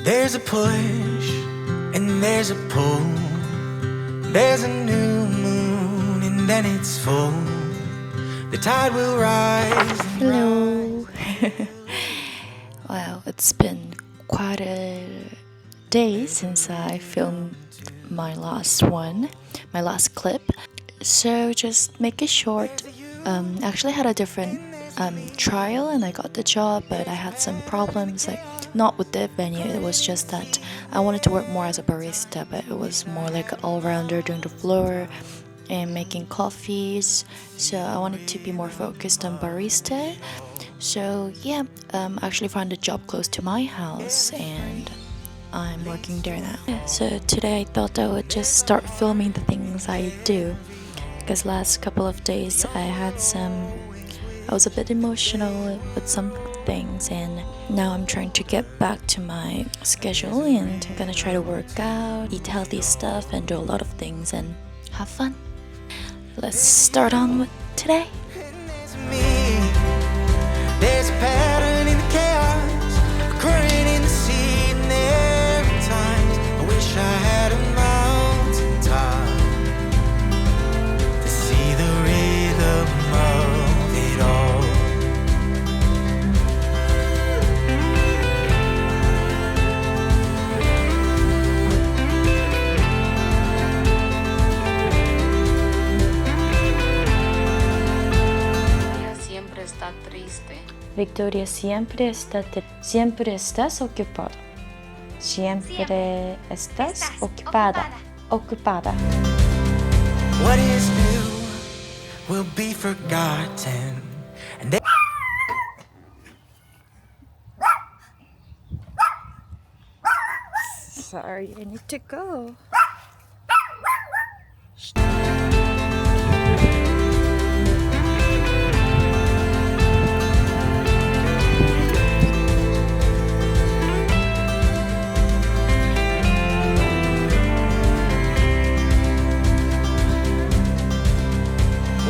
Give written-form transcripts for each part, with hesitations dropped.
There's a push and there's a pull. There's a new moon and then it's full. The tide will rise. Hello. Wow, it's been quite a day since I filmed my last clip. So just make it short. Actually had a different trial and I got the job, but I had some problems, like not with the venue. It was just that I wanted to work more as a barista, but it was more like an all-rounder, doing the floor and making coffees. So I wanted to be more focused on barista. So yeah, I actually found a job close to my house and I'm working there now. So today I thought I would just start filming the things I do, because last couple of days I was a bit emotional with some things, and now I'm trying to get back to my schedule and I'm gonna try to work out, eat healthy stuff and do a lot of things and have fun. Let's start on with today. There's a pattern in the chaos, a current in the sea, and there are times I wish I had a mountain top to see the rhythm of it all. Siempre está triste. Victoria siempre estás ocupada. Siempre estás ocupada. What is new will be forgotten, and Sorry, I need to go.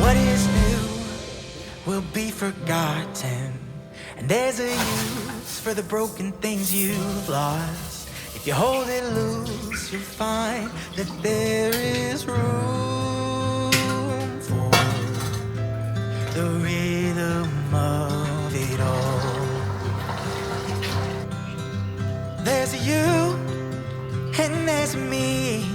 what is new will be forgotten, and there's a use for the broken things you've lost. If you hold it loose, you'll find that there is room for the rhythm of it all. There's a you and there's a me.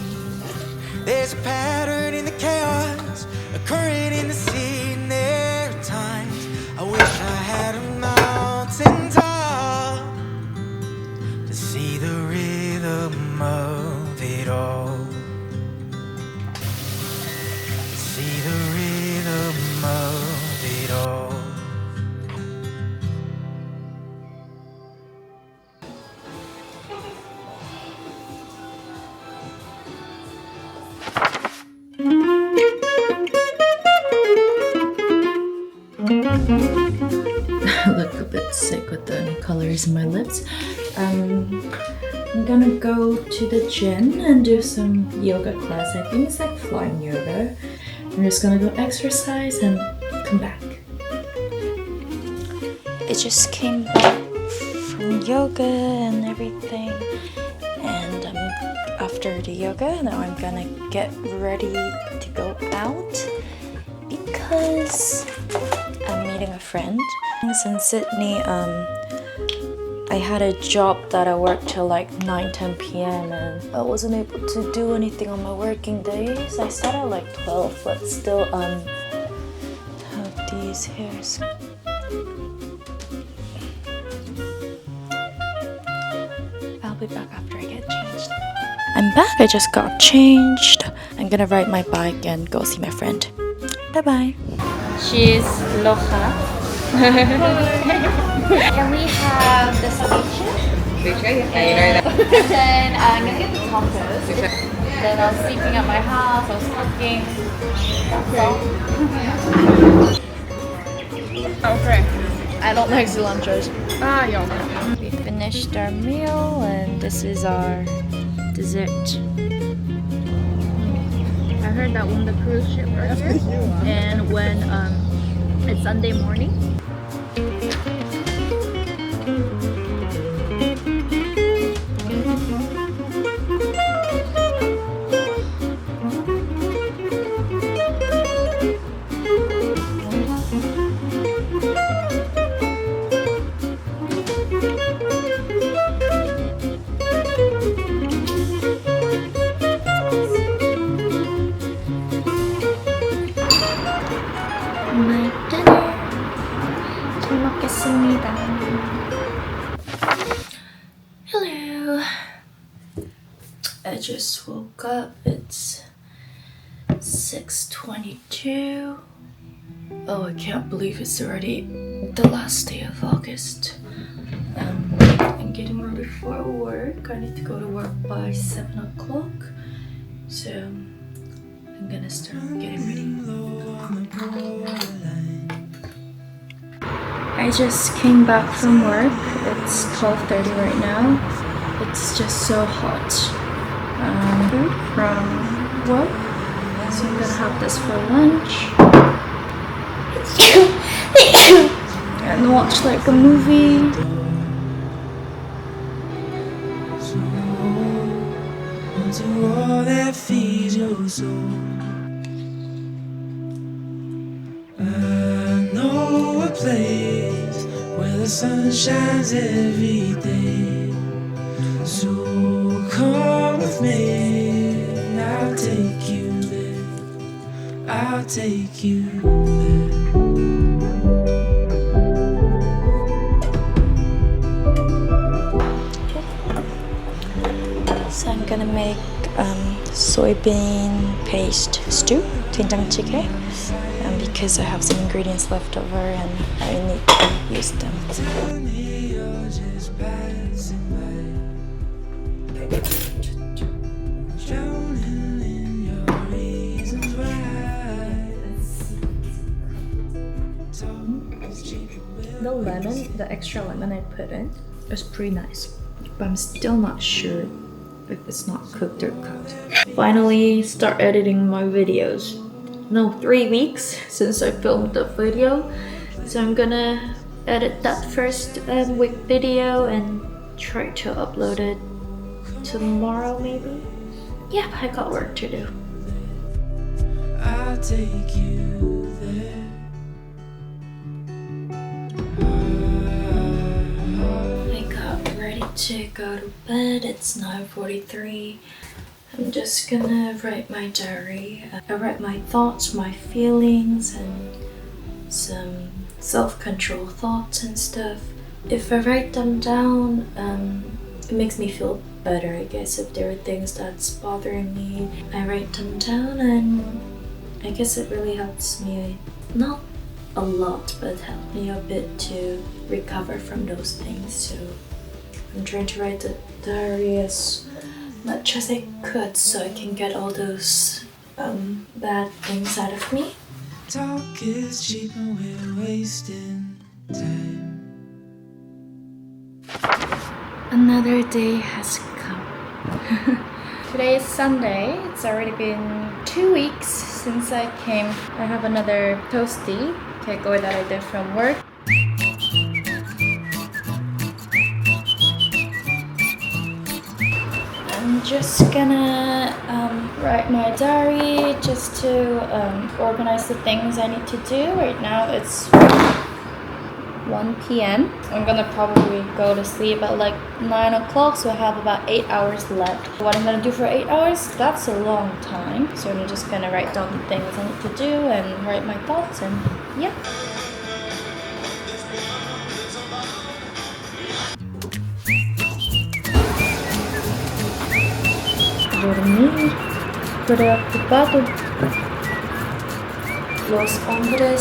There's a pattern in the chaos, a current in the sea, and there are times I wish I had a mountain top to see the rhythm of it all. See the rhythm of it all. I look a bit sick with the colors in my lips. I'm gonna go to the gym and do some yoga class. I think it's like flying yoga. I'm just gonna go exercise and come back. I just came back from yoga and everything, and after the yoga now I'm gonna get ready to go out because I'm meeting a friend. In Sydney, I had a job that I worked till like 9-10 p.m. and I wasn't able to do anything on my working days. I started at like 12, but still have these hairs. I'll be back after I get changed. I'm back, I just got changed. I'm gonna ride my bike and go see my friend. Bye bye. She's Loja. Can we have the ceviche? And then I'm gonna get the tacos. Then I was sleeping at my house, I was cooking. Okay. I don't like cilantros. Yeah. We finished our meal and this is our dessert. I heard that when the cruise ship earlier, and when it's Sunday morning. 왔습니다. Hello. I just woke up. It's 6:22. Oh, I can't believe it's already the last day of August. I'm getting ready for work. I need to go to work by 7 o'clock. So I'm gonna start getting ready. I just came back from work. It's 12:30 right now. It's just so hot. From work. So I'm gonna have this for lunch. And watch like a movie. All that feeds your soul. I know a place where the sun shines every day. So come with me, I'll take you there. I'll take you there. So I'm gonna make soybean paste stew, 된장찌개, because I have some ingredients left over and I need to use them. You're just passing by, drowning in your reasons why. The lemon, the extra lemon I put in, is pretty nice, but I'm still not sure if it's not cooked or cooked. Finally start editing my videos. No, 3 weeks since I filmed the video, so I'm gonna edit that first week video and try to upload it tomorrow maybe. Yeah, I got work to do. I'll take you there. I got ready to go to bed. It's 9:43. I'm just gonna write my diary. I write my thoughts, my feelings, and some self-control thoughts and stuff. If I write them down, it makes me feel better, I guess. If there are things that's bothering me, I write them down, and I guess it really helps me, not a lot, but it helped me a bit to recover from those things. So I'm trying to write the diary as much as I could so I can get all those bad things out of me. Talk is cheap and we're wasting time. Another day has come. Today is Sunday. It's already been 2 weeks since I came. I have another toasty takeaway that I did from work. I'm just gonna write my diary just to organize the things I need to do. Right now it's 1 p.m. I'm gonna probably go to sleep at like 9 o'clock, so I have about 8 hours left. What I'm gonna do for 8 hours, that's a long time. So I'm just gonna write down the things I need to do and write my thoughts, and yeah. Dormir, preocupado. Los hombres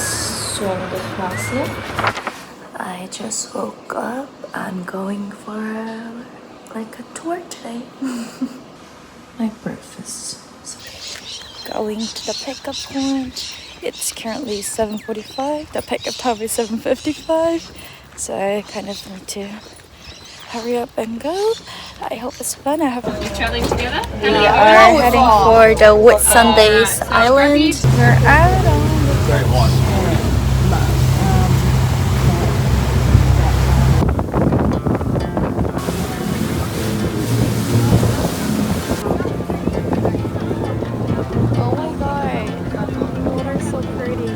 son desgracia. I just woke up. I'm going for like a tour today. My breakfast. Going to the pickup point. It's currently 7:45. The pickup time is 7:55. So I kind of need to hurry up and go. I hope it's fun. Traveling together? We are heading for the Whitsundays Island. We're out on Oh my god, the water's so pretty.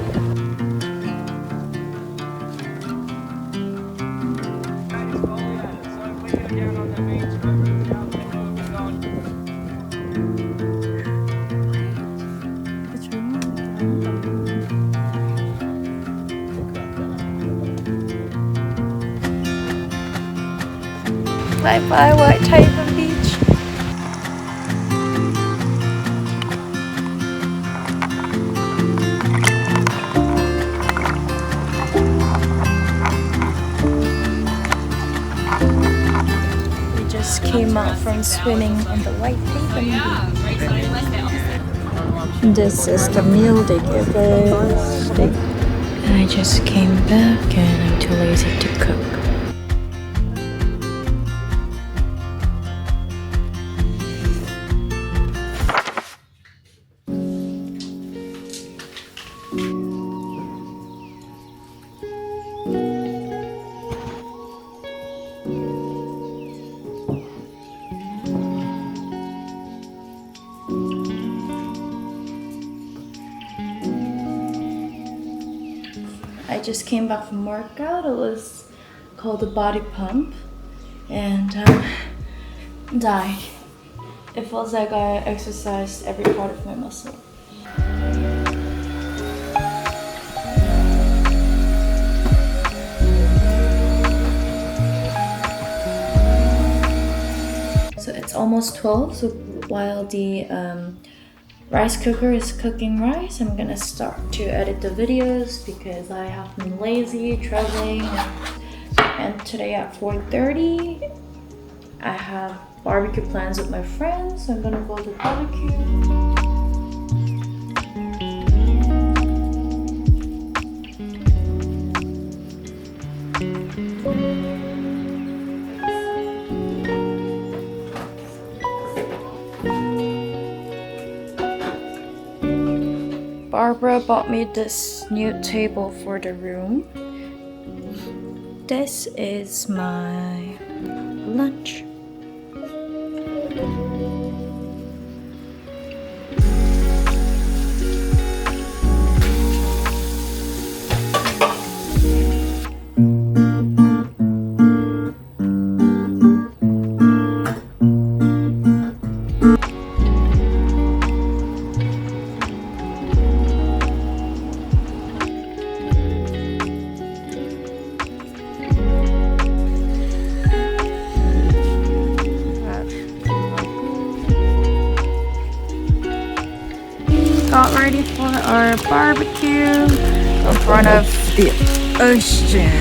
Bye-bye, White Taipan Beach. We just came out from swimming on the White Taipan Beach. This is the meal they give us. I just came back and I'm too lazy to cook. I just came back from workout. It was called a body pump and died. It feels like I exercised every part of my muscle. So it's almost 12, so while the rice cooker is cooking rice, I'm gonna start to edit the videos because I have been lazy traveling, and today at 4:30 I have barbecue plans with my friends, so I'm gonna go to barbecue. Barbara bought me this new table for the room. This is my lunch. Got ready for our barbecue in front of the ocean,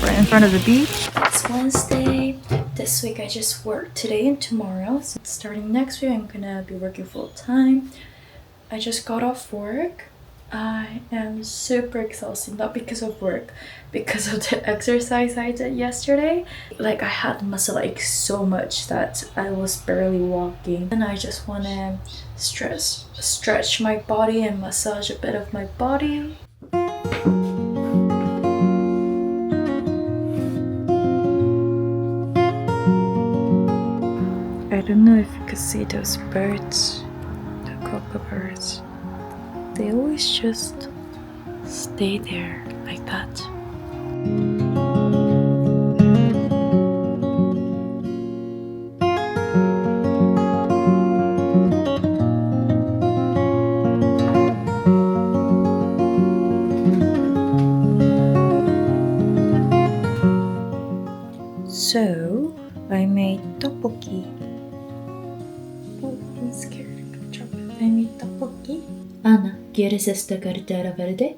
right in front of the beach. It's Wednesday. This week I just worked today and tomorrow. So starting next week I'm gonna be working full time. I just got off work. I am super exhausted, not because of work, because of the exercise I did yesterday. Like I had muscle ache so much that I was barely walking, and I just want to stretch my body and massage a bit of my body. I don't know if you could see those birds, the cocoa birds. They always just stay there like that. So I made tteokbokki. Oh, I'm scared. Good job. I made tteokbokki. Ana, ¿quieres esta cartera verde?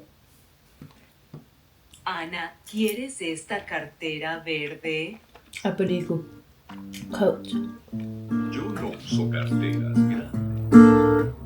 Ana, ¿quieres esta cartera verde? Abrigo. Coat. Yo no uso carteras grandes.